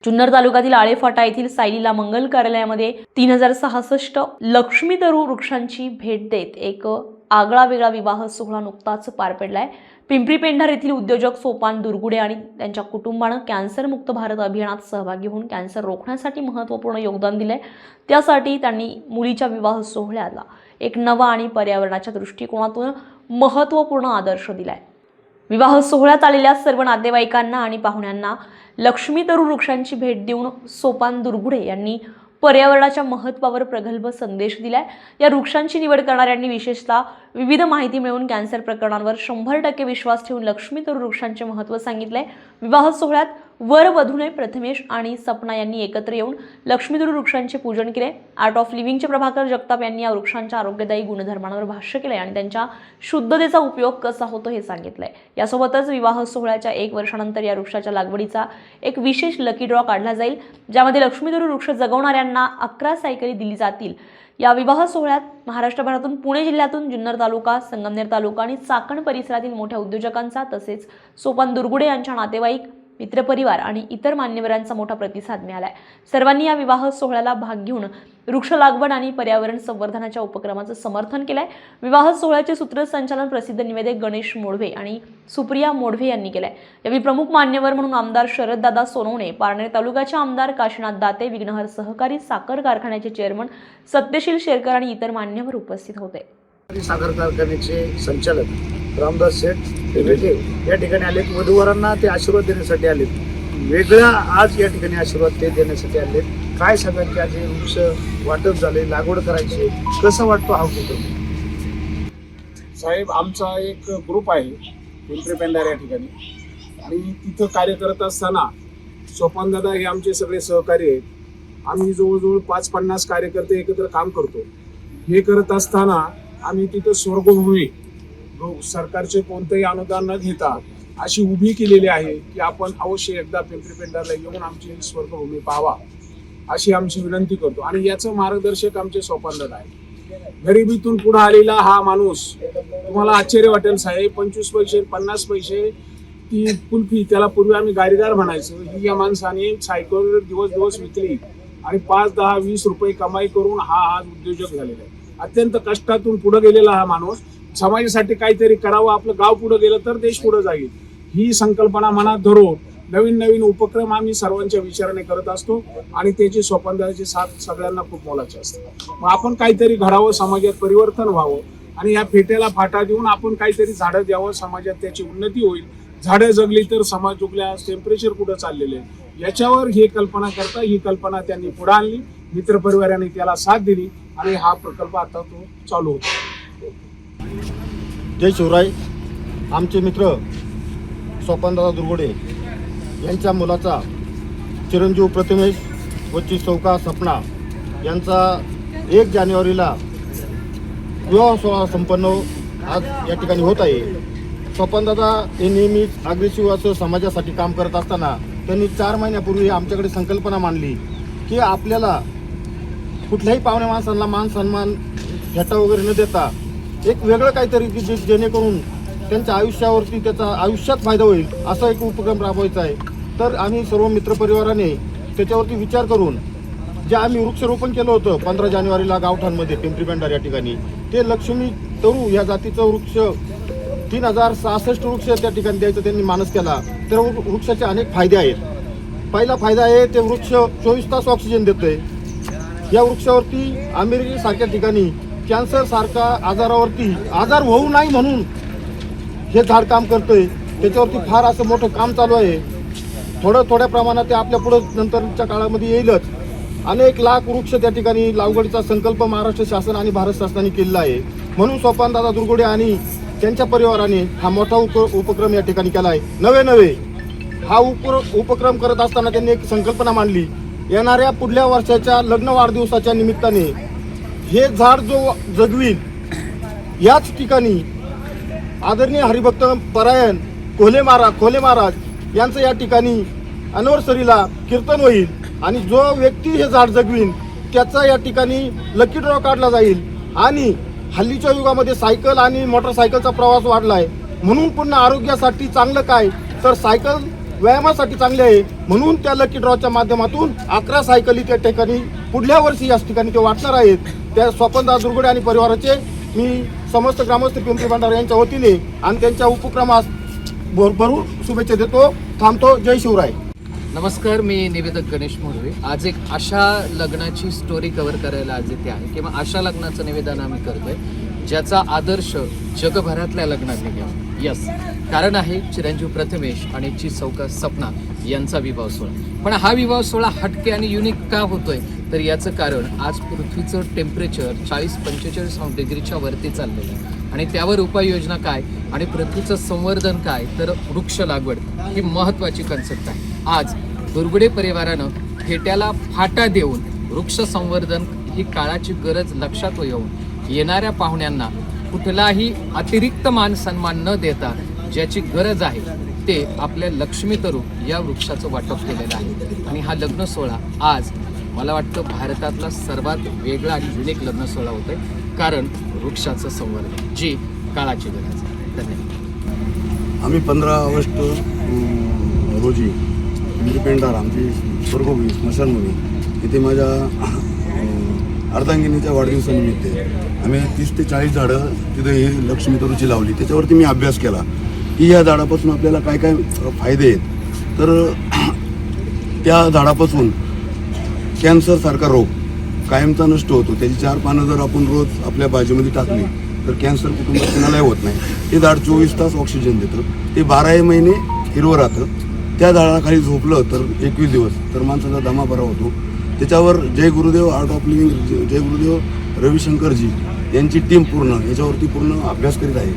जुन्नर तालुक्यातील आळेफाटा येथील सायलीला मंगल कार्यालयामध्ये 3066 लक्ष्मी तरू वृक्षांची भेट देत एक आगळा वेगळा विवाह सोहळा नुकताच पार पडलाय। पिंपरी पेंढार येथील उद्योजक सोपान दुर्गुडे आणि त्यांच्या कुटुंबानं कॅन्सर मुक्त भारत अभियानात सहभागी होऊन कॅन्सर रोखण्यासाठी महत्त्वपूर्ण योगदान दिले। त्यासाठी त्यांनी मुलीच्या विवाह सोहळ्याला एक नवा आणि पर्यावरणाच्या दृष्टिकोनातून महत्त्वपूर्ण आदर्श दिलाय। विवाह सोहळ्यात आलेल्या सर्व नातेवाईकांना आणि पाहुण्यांना लक्ष्मी तरू वृक्षांची भेट देऊन सोपान दुर्गुडे यांनी पर्यावरणाच्या महत्त्वावर प्रगल्भ संदेश दिलाय। या वृक्षांची निवड करणाऱ्यांनी विशेषतः विविध माहिती मिळवून कॅन्सर प्रकरणांवर 100% विश्वास ठेवून लक्ष्मी तरू वृक्षांचे महत्त्व सांगितले। विवाह सोहळ्यात वर वधूने प्रथमेश आणि सपना यांनी एकत्र येऊन लक्ष्मी तरू वृक्षांचे पूजन केले। आर्ट ऑफ लिव्हिंगचे प्रभाकर जगताप यांनी या वृक्षांच्या आरोग्यदायी गुणधर्मांवर भाष्य केले आणि त्यांच्या शुद्धतेचा उपयोग कसा होतो हे सांगितले। यासोबतच विवाह सोहळ्याच्या 1 वर्षानंतर या वृक्षाच्या लागवडीचा एक विशेष लकी ड्रॉ काढला जाईल, ज्यामध्ये लक्ष्मी तरू वृक्ष जगवणाऱ्यांना 11 सायकली दिली जातील। या विवाह सोहळ्यात महाराष्ट्रभरातून पुणे जिल्ह्यातून जुन्नर तालुका, संगमनेर तालुका आणि चाकण परिसरातील मोठ्या उद्योजकांचा तसेच सोपान दुर्गुडे यांच्या नातेवाईक, मित्रपरिवार आणि इतर मान्यवरांचा मोठा प्रतिसाद मिळालाय। सर्वांनी या विवाह सोहळ्याला भाग घेऊन वृक्ष लागवड आणि पर्यावरण संवर्धनाच्या उपक्रमाचं समर्थन केलंय। विवाह सोहळ्याचे सूत्रसंचालन प्रसिद्ध निवेदक गणेश मोडवे आणि सुप्रिया मोडवे यांनी केलंय। यावेळी प्रमुख मान्यवर म्हणून आमदार शरददादा सोनवणे, पारनेर तालुक्याचे आमदार काशीनाथ दाते, विघ्नहर सहकारी साखर कारखान्याचे चेअरमन सत्यशील शेरकर आणि इतर मान्यवर उपस्थित होते। साखर कारखान्याचे संचालक रामदास सेठ वेगळे या ठिकाणी आले। वधूवरांना ते आशीर्वाद देण्यासाठी आले। वेगळा आज या ठिकाणी आशीर्वाद ते देण्यासाठी आले। काय सगळ्यांचे आज वृक्ष वाटप झाले, लागवड करायची, कसं वाटतो हा उपक्रम? साहेब, आमचा एक ग्रुप आहे पिंपरी पेंढार या ठिकाणी आणि तिथं कार्य करत असताना सोपान दादा हे आमचे सगळे सहकारी आहेत। आम्ही जवळजवळ 5-50 कार्यकर्ते एकत्र काम करतो। हे करत असताना आम्ही तिथं स्वर्गभूमी सरकारचे कोणतेही अनुदान न घेता अशी उभी केलेली आहे की आपण अवश्य एकदा पिंपरी पेंढारला येऊन आमची स्वर्गभूमी पाहावा अशी आमची विनंती करतो। आणि याचं मार्गदर्शक आमचे सोपान दादा आहे। गरिबीतून पुढे आलेला हा माणूस, तुम्हाला आश्चर्य वाटेल साहेब, 25 पैसे 50 पैसे ती कुल्फी, त्याला पूर्वी आम्ही गाडीदार म्हणायचो, ही या माणसाने सायकल दिवस विकली आणि 5, 10, 20 रुपये कमाई करून हा आज उद्योजक झालेला आहे। अत्यंत कष्टातून पुढे गेलेला हा माणूस समाजासाठी काहीतरी करावं, आपलं गाव पुढे गेलं तर देश पुढे जाईल ही संकल्पना मनात धरून नवीन उपक्रम आम्ही सर्वांच्या विचाराने करत असतो आणि त्याची सोपानदाराची साथ सगळ्यांना खूप मोलाची असते। मग आपण काहीतरी घडावं, समाजात परिवर्तन व्हावं आणि या फेट्याला फाटा देऊन आपण काहीतरी झाडं द्यावं, समाजात त्याची उन्नती होईल। झाडं जगली तर समाज जुगल्या, टेम्परेचर कुठं चाललेलं आहे याच्यावर ही कल्पना त्यांनी पुढे आणली। मित्रपरिवाराने त्याला साथ दिली आणि हा प्रकल्प आता तो चालू होतो। जय शिवराय। आमचे मित्र सोपानदादा दुर्गुडे यांच्या मुलाचा चिरंजीव प्रथमेश व चौका सपना यांचा 1 जानेवारीला विवाह सोहळा संपन्न आज या ठिकाणी होत आहे। सोपानदादा हे नेहमीच अग्रेसिव्ह असं समाजासाठी काम करत असताना त्यांनी 4 महिन्यापूर्वी आमच्याकडे संकल्पना मांडली की आपल्याला कुठल्याही पाहुण्या माणसांना मान सन्मान भेटा वगैरे न देता एक वेगळं काहीतरी की जेणेकरून त्यांच्या आयुष्यावरती त्याचा आयुष्यात फायदा होईल असा एक उपक्रम राबवायचा आहे। तर आम्ही सर्व मित्रपरिवाराने त्याच्यावरती विचार करून जे आम्ही वृक्षारोपण केलं होतं 15 जानेवारीला गावठाणमध्ये पिंपरी पेंढार या ठिकाणी, ते लक्ष्मी तरू या जातीचं वृक्ष 3066 वृक्ष त्या ठिकाणी द्यायचं त्यांनी मानस केला। तर वृक्षाचे अनेक फायदे आहेत। पहिला फायदा आहे ते वृक्ष 24 तास ऑक्सिजन देतंय। या वृक्षावरती अमेरिकेसारख्या ठिकाणी कॅन्सर सारखा आजार होऊ नाही म्हणून हे झाड काम करतंय। त्याच्यावरती फार असं मोठं काम चालू आहे। थोड्या प्रमाणात ते आपल्या पुढे नंतरच्या काळामध्ये येईलच। अनेक लाख वृक्ष त्या ठिकाणी लागवडीचा संकल्प महाराष्ट्र शासन आणि भारत शासनाने केलेला आहे। म्हणून सोपानदादा दुर्गुडे आणि त्यांच्या परिवाराने हा मोठा उपक्रम या ठिकाणी केला आहे। नवे हा उपक्रम करत असताना त्यांनी एक संकल्पना मांडली, येणाऱ्या पुढल्या वर्षाच्या लग्न वाढदिवसाच्या निमित्ताने हे झाड जो जगवील याच ठिकाणी आदरणीय हरिभक्त परायण खोले महाराज यांचं या ठिकाणी अॅनिव्हर्सरीला कीर्तन होईल आणि जो व्यक्ती हे झाड जगवील त्याचा या ठिकाणी लकी ड्रॉ काढला जाईल। आणि हल्लीच्या युगामध्ये सायकल आणि मोटरसायकलचा प्रवास वाढलाय, म्हणून पुन्हा आरोग्यासाठी चांगलं काय तर सायकल व्यायामासाठी चांगले आहे, म्हणून त्या लकी ड्रॉच्या माध्यमातून 11 सायकली त्या ठिकाणी पुढल्या वर्षी याच ठिकाणी ते वाटणार आहेत. त्या स्वपनदादा दुर्गुडे आणि परिवाराचे मी समस्त ग्रामस्थ पिंपरी पेंढारे यांच्या वतीने आणि त्यांच्या उपक्रमास भरभरून शुभेच्छा देतो. थांबतो. जय शिवराय. नमस्कार, मी निवेदक गणेश मोरवे. आज एक अशा लग्नाची स्टोरी कव्हर करायला आज इथे आहे किंवा अशा लग्नाचं निवेदन आम्ही करतोय ज्याचा आदर्श जगभरातल्या लग्नांनी घ्यावा. यस, कारण आहे चिरंजीव प्रथमेश आणि ची सौका सपना यांचा विवाह सोहळा. पण हा विवाह सोहळा हटके आणि युनिक का होतोय तर याचं कारण आज पृथ्वीचं टेम्परेचर 40-45 डिग्रीच्या वरती चाललेलं आहे आणि त्यावर उपाययोजना काय आणि पृथ्वीचं संवर्धन काय तर वृक्ष लागवड ही महत्त्वाची कन्सेप्ट आहे. आज दुर्गुडे परिवारानं फेट्याला फाटा देऊन वृक्ष संवर्धन ही काळाची गरज लक्षात घेऊन येणाऱ्या पाहुण्यांना कुठलाही अतिरिक्त मान सन्मान न देता ज्याची गरज आहे ते आपल्या लक्ष्मी तरू या वृक्षाचं वाटप केलेलं आहे. आणि हा लग्न सोहळा आज मला वाटतं भारतातला सर्वात वेगळा आणि युनिक लग्न सोहळा होतोय कारण वृक्षाचं संवर्धन जी काळाची गरज आहे. धन्यवाद. आम्ही 15 ऑगस्ट रोजी पिंपरी पेंढार आमची स्वर्गभूमी स्मशानभूमी इथे माझ्या अर्धांगिनीच्या वाढदिवसानिमित्त आम्ही 30 ते 40 झाडं तिथे ही लक्ष्मी तरूची लावली. त्याच्यावरती मी अभ्यास केला की या झाडापासून आपल्याला काय काय फायदे आहेत. तर त्या झाडापासून कॅन्सरसारखा रोग कायमचा नष्ट होतो. त्याची 4 पानं जर आपण रोज आपल्या भाजीमध्ये टाकली तर कॅन्सर कुटुंबात कोणालाही होत नाही. ते झाड 24 तास ऑक्सिजन देतं. ते 12 महिने हिरवं राहतं. त्या झाडाखाली झोपलं तर 21 दिवस तर माणसाचा दमा बरा होतो. त्याच्यावर जय गुरुदेव आर्ट ऑफ लिव्हिंग जय गुरुदेव रविशंकरजी यांची टीम पूर्ण याच्यावरती पूर्ण अभ्यास करीत आहे.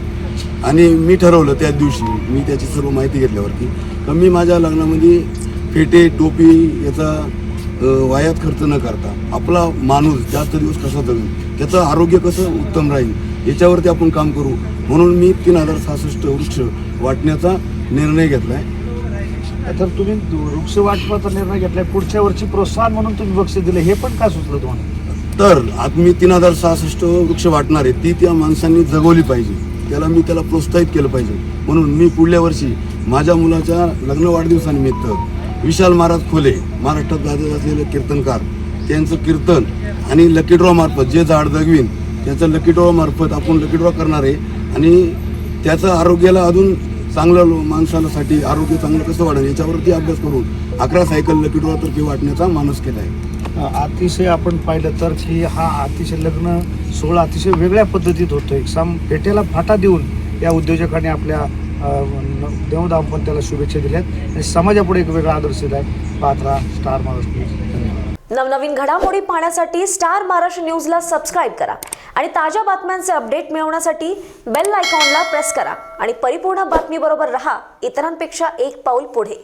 आणि मी ठरवलं त्या दिवशी मी त्याची सर्व माहिती घेतल्यावरती कमी माझ्या लग्नामध्ये फेटे टोपी याचा वायात खर्च न करता आपला माणूस जास्त दिवस कसा जगेल त्याचं आरोग्य कसं उत्तम राहील याच्यावरती आपण काम करू म्हणून मी 3066 वृक्ष वाटण्याचा निर्णय घेतला आहे. तर तुम्ही वृक्ष वाटपाचा निर्णय घेतलाय, पुढच्या वर्षी प्रोत्साहन म्हणून तुम्ही बक्षीस दिले, हे पण का सुचलं तुम्हाला? तर आज मी 3066 वृक्ष वाटणार आहे ती त्या माणसांनी जगवली पाहिजे. त्याला प्रोत्साहित केलं पाहिजे म्हणून मी पुढल्या वर्षी माझ्या मुलाच्या लग्न वाढदिवसानिमित्त विशाल महाराज खोले महाराष्ट्रात गाजत असलेले कीर्तनकार त्यांचं कीर्तन आणि लकी ड्रॉ मार्फत जे झाड जगवीन त्याचं लकी ड्रॉ मार्फत आपण लकी ड्रॉ करणार आहे आणि त्याचं आरोग्याला अजून चांगलं माणसासाठी आरोग्य चांगलं कसं वाढेल याच्यावरती अभ्यास करून 11 सायकल लकी ड्रॉ तर्फे वाटण्याचा मानस केला आहे. अतिशय आपण पाहिलं तर की हा अतिशय लग्न सोहळा अतिशय वेगळ्या पद्धतीत होतो. एक पेट्याला फाटा देऊन या उद्योजकांनी आपल्या देवदाम्पत्याला शुभेच्छा दिल्यात आणि समाजापुढे एक वेगळा आदर्श दिला आहे. पाहत राहा स्टार महाराष्ट्र न्यूज. धन्यवाद. नवनवीन घडामोडी पाहण्यासाठी स्टार महाराष्ट्र न्यूजला सबस्क्राईब करा आणि ताज्या बातम्यांचे अपडेट मिळवण्यासाठी बेल आयकॉनला प्रेस करा आणि परिपूर्ण बातमीबरोबर रहा इतरांपेक्षा एक पाऊल पुढे.